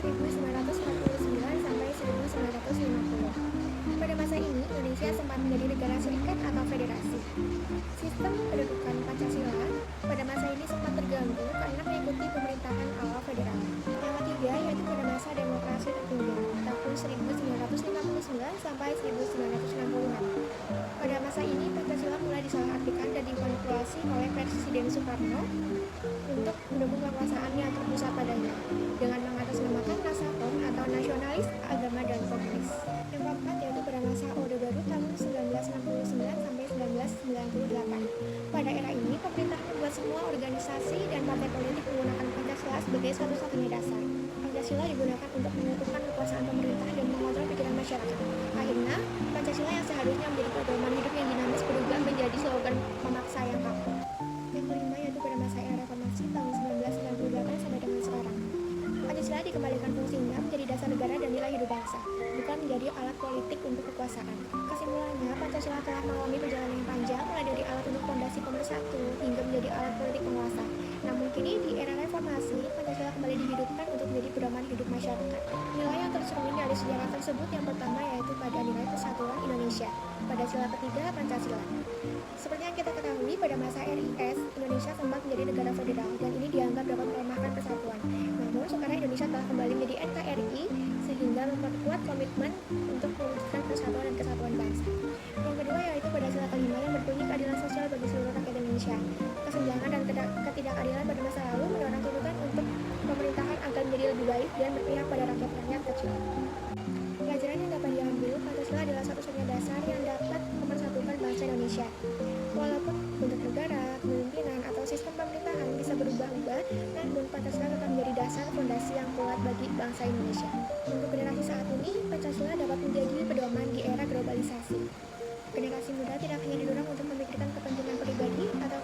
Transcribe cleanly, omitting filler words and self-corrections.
1949 sampai 1950. Pada masa ini, Indonesia sempat menjadi negara serikat atau federasi. Sistem kedudukan Pancasila pada masa ini sempat terganggu karena mengikuti pemerintahan ala federal. Yang ketiga yaitu pada masa demokrasi tertunda tahun 1959 sampai 1966. Pada masa ini, Pancasila mulai disalahartikan dan dimanipulasi oleh Presiden Soekarno untuk mendukung kekuasaan yang terpusat padanya, dengan mengatasnamakan nasaton atau nasionalis, agama, dan komunis. Yang keempat yaitu pada masa Orde Baru tahun 1969 sampai 1998. Pada era ini, pemerintah membuat semua organisasi dan partai politik menggunakan Pancasila sebagai satu-satunya dasar. Pancasila digunakan untuk menentukan kekuasaan pemerintah dan mengontrol pikiran masyarakat. Akhirnya, Pancasila yang seharusnya menjadi pedoman hidup yang dinamis berubah menjadi slogan memaksa yang kaku. Yang kelima yaitu pada masa era reformasi tahun 1998 sampai dengan sekarang. Pancasila dikembalikan fungsinya menjadi dasar negara dan nilai hidup bangsa, bukan menjadi alat politik untuk kekuasaan. Kesimpulannya, Pancasila telah mengalami perjalanan yang panjang, mulai dari alat untuk fondasi pemersatu hingga menjadi alat politik penguasa. Namun kini di era reformasi, Pancasila kembali dihidupkan untuk menjadi pedoman hidup masyarakat. Nilai yang tercermin dari sejarah tersebut yang pertama yaitu pada nilai persatuan Indonesia, pada sila ketiga Pancasila. Seperti yang kita ketahui, pada masa RIS, Indonesia sempat menjadi negara federal dan ini dianggap dapat melemahkan persatuan. Namun, sekarang Indonesia telah kembali menjadi NKRI sehingga memperkuat komitmen untuk mewujudkan persatuan dan kesatuan bangsa. Yang kedua yaitu pada sila kelima yang berbunyi keadilan sosial bagi seluruh rakyat Indonesia. Kesenjangan dan ketidakadilan pada masa lalu mendorong tuntutan untuk pemerintahan agar menjadi lebih baik dan berpihak pada rakyat-rakyat kecil. Pelajaran yang dapat diambil, Pancasila adalah satu-satunya dasar yang dapat mempersatukan bangsa Indonesia. Walaupun bentuk negara, kepemimpinan, atau sistem pemerintahan bisa berubah-ubah, namun Pancasila tetap menjadi dasar fondasi yang kuat bagi bangsa Indonesia. Untuk generasi saat ini, Pancasila dapat menjadi pedoman di era globalisasi. Generasi muda tidak hanya didorong untuk memikirkan kepentingan pribadi atau